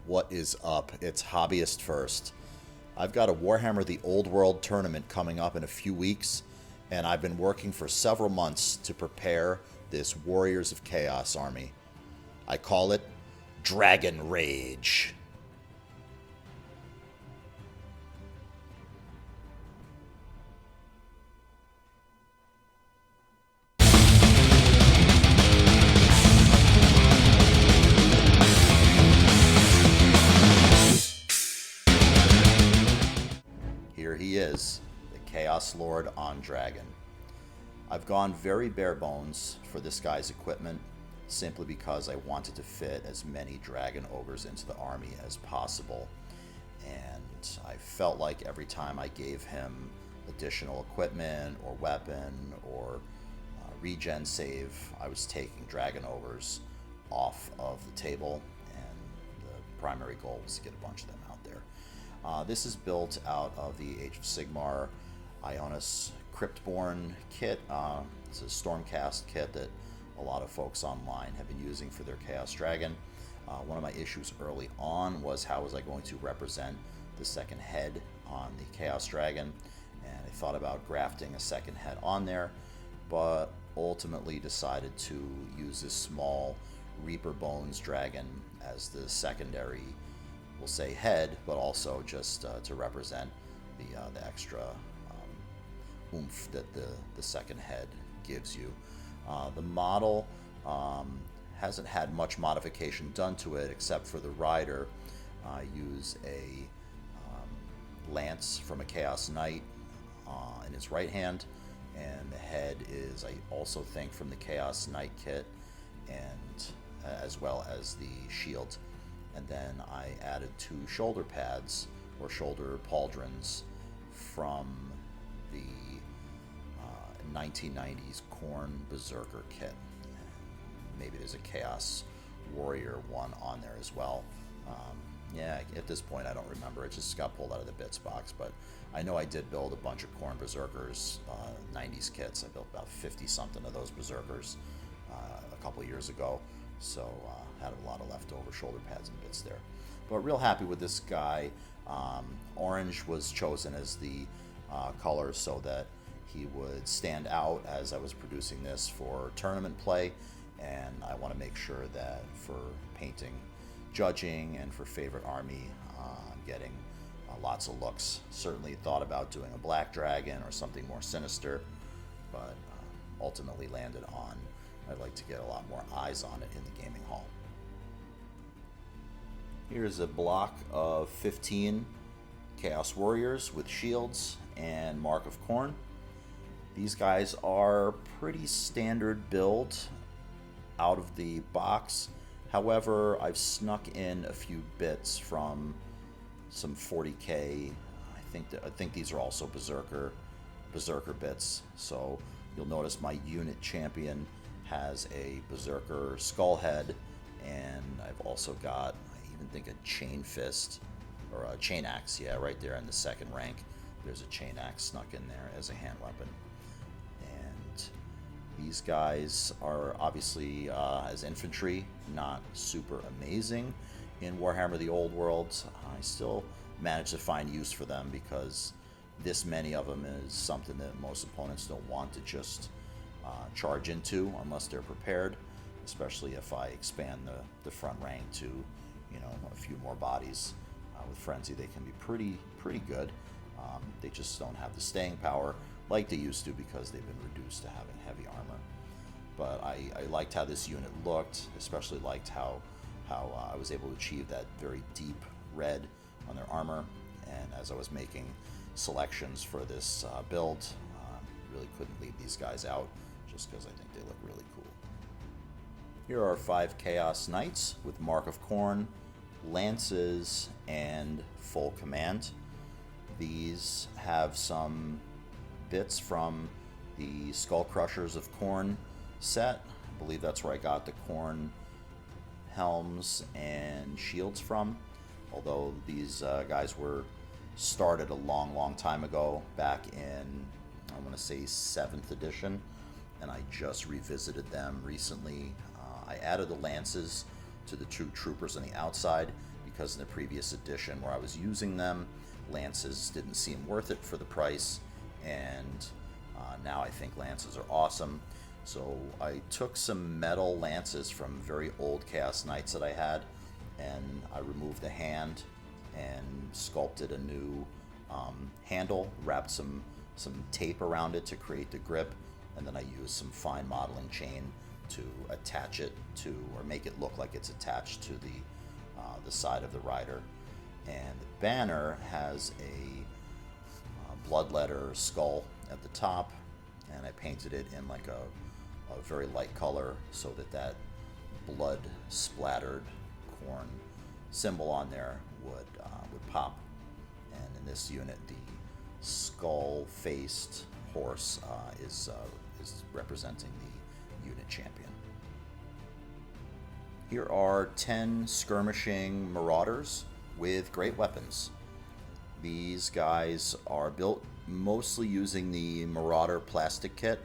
What is up? It's Hobbyist First. I've got a Warhammer the Old World tournament coming up in a few weeks, and I've been working for several months to prepare this Warriors of Chaos army. I call it Dragon Rage. Here he is, the Chaos Lord on Dragon. I've gone very bare bones for this guy's equipment, simply because I wanted to fit as many Dragon Ogres into the army as possible. And I felt like every time I gave him additional equipment or weapon or regen save, I was taking Dragon Ogres off of the table, and the primary goal was to get a bunch of them out there. This is built out of the Age of Sigmar Ionis Cryptborn kit. It's a Stormcast kit that a lot of folks online have been using for their Chaos Dragon. One of my issues early on was how was I going to represent the second head on the Chaos Dragon, and I thought about grafting a second head on there, but ultimately decided to use this small Reaper Bones Dragon as the secondary, we'll say, head, but also just to represent the extra oomph that the second head gives you. The model hasn't had much modification done to it except for the rider. I use a lance from a Chaos Knight in his right hand, and the head is, I also think, from the Chaos Knight kit, and as well as the shield. And then I added 2 shoulder pads or shoulder pauldrons from the 1990s Khorne Berserker kit. Maybe there's a Chaos Warrior one on there as well. Yeah, at this point I don't remember. It just got pulled out of the bits box, but I know I did build a bunch of Khorne Berserkers 90s kits. I built about 50 something of those Berserkers a couple years ago, so had a lot of leftover shoulder pads and bits there. But real happy with this guy. Orange was chosen as the color so that he would stand out as I was producing this for tournament play, and I want to make sure that for painting, judging, and for favorite army, I'm getting lots of looks. Certainly thought about doing a black dragon or something more sinister, but ultimately landed on I'd like to get a lot more eyes on it in the gaming hall. Here's a block of 15 Chaos Warriors with shields and Mark of Khorne. These guys are pretty standard build out of the box. However, I've snuck in a few bits from some 40k. I think these are also Berserker bits. So you'll notice my unit champion has a Berserker skull head, and I've also got, I even think, a chain fist or a chain axe. Yeah, right there in the second rank, there's a chain axe snuck in there as a hand weapon. These guys are obviously, as infantry, not super amazing in Warhammer the Old World. I still manage to find use for them because this many of them is something that most opponents don't want to just charge into unless they're prepared, especially if I expand the front rank to, a few more bodies. With Frenzy, they can be pretty good. They just don't have the staying power like they used to because they've been reduced to having heavy armor. But I liked how this unit looked, especially liked how I was able to achieve that very deep red on their armor. And as I was making selections for this build, really couldn't leave these guys out just because I think they look really cool. Here are 5 Chaos Knights with Mark of Khorne, lances, and full command. These have some bits from the Skull Crushers of Khorne set. I believe that's where I got the Khorne helms and shields from, although these guys were started a long time ago, back in, I want to say, 7th edition, and I just revisited them recently. I added the lances to the 2 troopers on the outside because in the previous edition where I was using them, lances didn't seem worth it for the price, and now I think lances are awesome. So I took some metal lances from very old Chaos Knights that I had, and I removed the hand and sculpted a new handle, wrapped some tape around it to create the grip, and then I used some fine modeling chain to attach it to, or make it look like it's attached to the side of the rider. And the banner has a bloodletter skull at the top, and I painted it in like a very light color so that blood splattered corn symbol on there would pop. And in this unit, the skull-faced horse is representing the unit champion. Here are 10 skirmishing marauders with great weapons. These guys are built mostly using the Marauder plastic kit,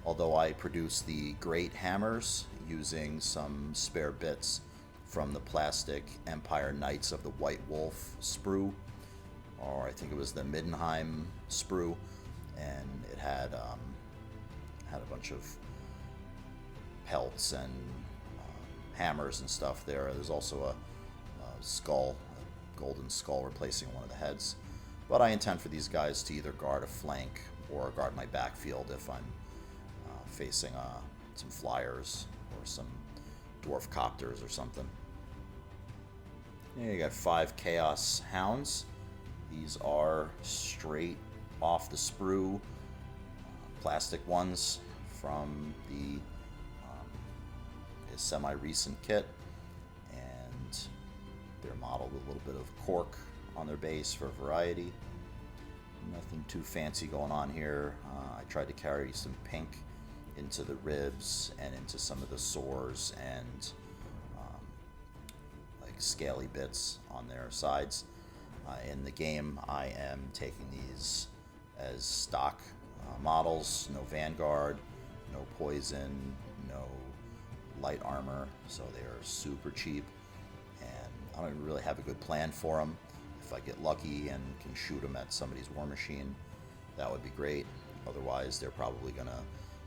although I produced the great hammers using some spare bits from the plastic Empire Knights of the White Wolf sprue, or I think it was the Middenheim sprue, and it had a bunch of pelts and hammers and stuff there. There's also a skull, a golden skull replacing one of the heads. But I intend for these guys to either guard a flank or guard my backfield if I'm facing some flyers or some dwarf copters or something. Here you got 5 Chaos Hounds. These are straight off the sprue, plastic ones from the semi-recent kit, and they're modeled with a little bit of cork on their base for variety. Nothing too fancy going on here. I tried to carry some pink into the ribs and into some of the sores and like scaly bits on their sides. In the game, I am taking these as stock models. No Vanguard, no poison, no light armor, so they are super cheap, and I don't even really have a good plan for them. If I get lucky and can shoot them at somebody's war machine, that would be great. Otherwise, they're probably going to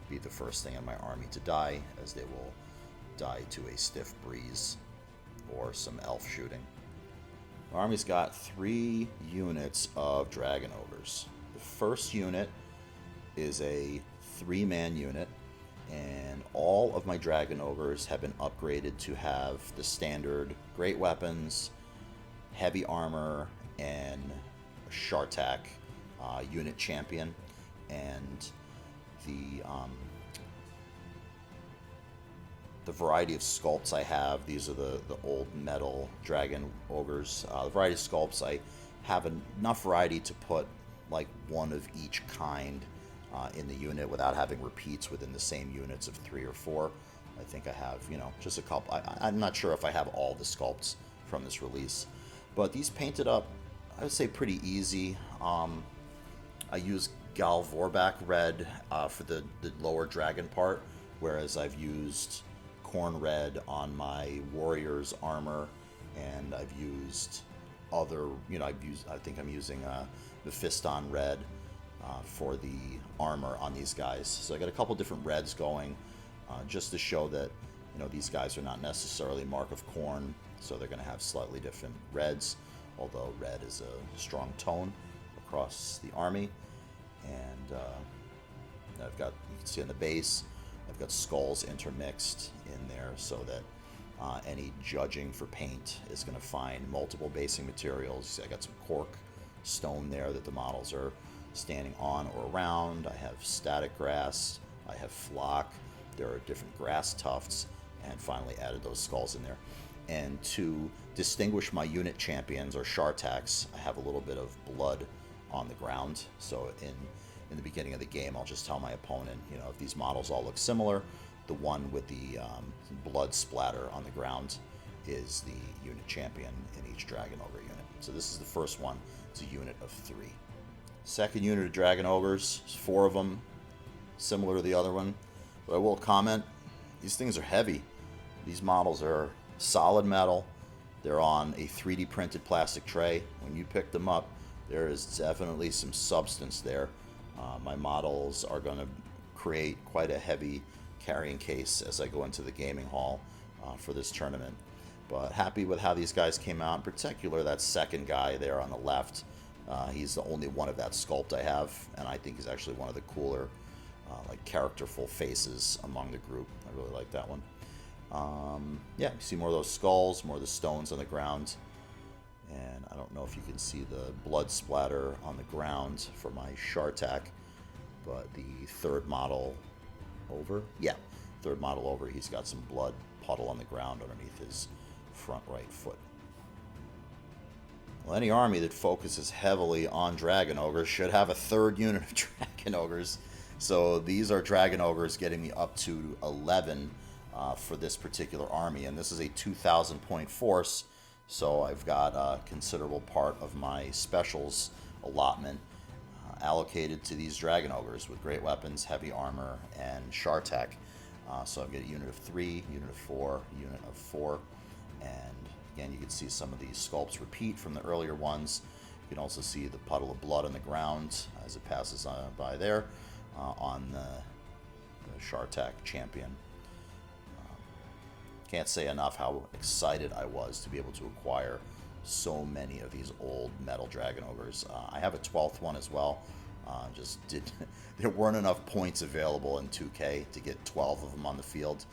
be the first thing in my army to die, as they will die to a stiff breeze or some elf shooting. The army's got 3 units of Dragon Ogres. The first unit is a 3-man unit, and all of my Dragon Ogres have been upgraded to have the standard great weapons, heavy armor, and a Shartak unit champion. And the variety of sculpts I have, these are the old metal Dragon Ogres. The variety of sculpts, I have enough variety to put like one of each kind in the unit without having repeats within the same units of 3 or 4. I think I have, just a couple. I'm not sure if I have all the sculpts from this release, but these painted up, I would say, pretty easy. I use Gal Vorbak red for the lower dragon part, whereas I've used corn red on my warrior's armor, and I've used other, I think I'm using Mephiston red for the armor on these guys. So I got a couple different reds going, just to show that these guys are not necessarily Mark of Corn, so they're going to have slightly different reds, although red is a strong tone across the army. And I've got, you can see on the base, I've got skulls intermixed in there so that any judging for paint is going to find multiple basing materials. You see I got some cork stone there that the models are standing on or around. I have static grass, I have flock, there are different grass tufts, and finally added those skulls in there. And to distinguish my unit champions or Shartaks, I have a little bit of blood on the ground. So in the beginning of the game, I'll just tell my opponent, if these models all look similar, the one with the blood splatter on the ground is the unit champion in each Dragon Ogre unit. So this is the first one. It's a unit of 3. Second unit of Dragon Ogres, 4 of them, similar to the other one. But I will comment, these things are heavy. These models are solid metal. They're on a 3D printed plastic tray. When you pick them up, there is definitely some substance there. My models are going to create quite a heavy carrying case as I go into the gaming hall for this tournament. But happy with how these guys came out. In particular, that second guy there on the left. He's the only one of that sculpt I have, and I think he's actually one of the cooler, like characterful faces among the group. I really like that one. Yeah, you see more of those skulls, more of the stones on the ground. And I don't know if you can see the blood splatter on the ground for my Shartak, but the third model over, yeah, third model over, he's got some blood puddle on the ground underneath his front right foot. Well, any army that focuses heavily on Dragon Ogres should have a third unit of Dragon Ogres. So these are Dragon Ogres getting me up to 11 for this particular army. And this is a 2,000 point force, so I've got a considerable part of my specials allotment allocated to these Dragon Ogres with great weapons, heavy armor, and Shartak. So I've got a unit of 3, unit of 4, unit of 4, and again, you can see some of these sculpts repeat from the earlier ones. You can also see the puddle of blood on the ground as it passes by there on the Shartak champion. Can't say enough how excited I was to be able to acquire so many of these old metal Dragon Ogres. I have a 12th one as well. There weren't enough points available in 2K to get 12 of them on the field.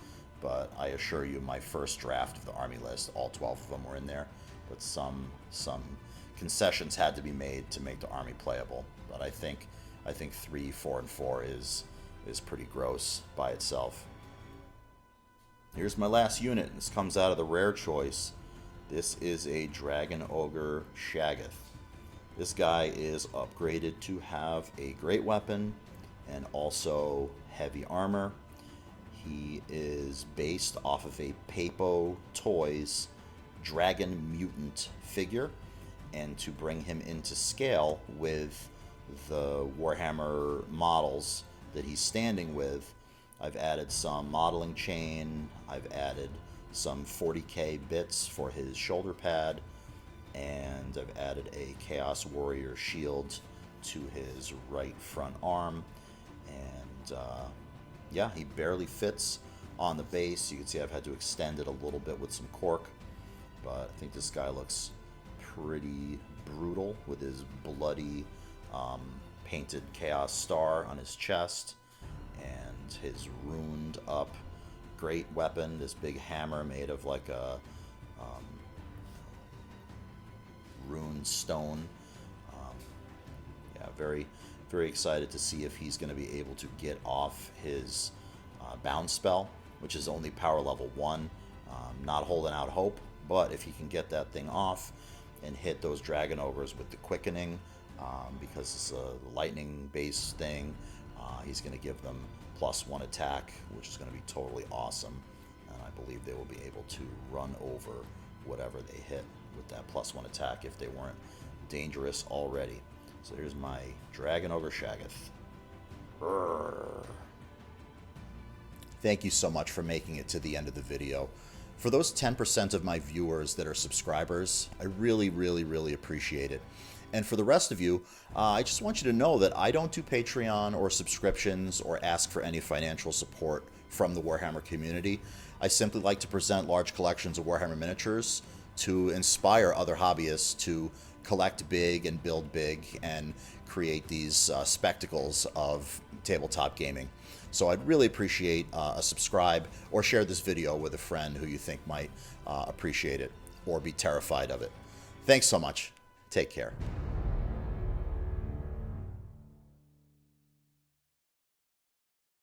But I assure you, my first draft of the army list, all 12 of them were in there. But some concessions had to be made to make the army playable. But I think 3, 4, and 4 is pretty gross by itself. Here's my last unit. This comes out of the rare choice. This is a Dragon Ogre Shaggoth. This guy is upgraded to have a great weapon and also heavy armor. He is based off of a Papo Toys Dragon Mutant figure, and to bring him into scale with the Warhammer models that he's standing with, I've added some modeling chain, I've added some 40k bits for his shoulder pad, and I've added a Chaos Warrior shield to his right front arm, and yeah, he barely fits on the base. You can see I've had to extend it a little bit with some cork, but I think this guy looks pretty brutal with his bloody painted Chaos Star on his chest and his runed up great weapon, this big hammer made of like a runed stone. Yeah, very, very excited to see if he's going to be able to get off his bound spell, which is only power level 1. Not holding out hope, but if he can get that thing off and hit those Dragon Ogres with the quickening, because it's a lightning based thing, he's going to give them +1 attack, which is going to be totally awesome, and I believe they will be able to run over whatever they hit with that +1 attack if they weren't dangerous already. So here's my Dragon Ogre Shaggoth. Brrr. Thank you so much for making it to the end of the video. For those 10% of my viewers that are subscribers, I really, really, really appreciate it. And for the rest of you, I just want you to know that I don't do Patreon or subscriptions or ask for any financial support from the Warhammer community. I simply like to present large collections of Warhammer miniatures to inspire other hobbyists to collect big and build big and create these spectacles of tabletop gaming. So I'd really appreciate a subscribe or share this video with a friend who you think might appreciate it or be terrified of it. Thanks so much. Take care.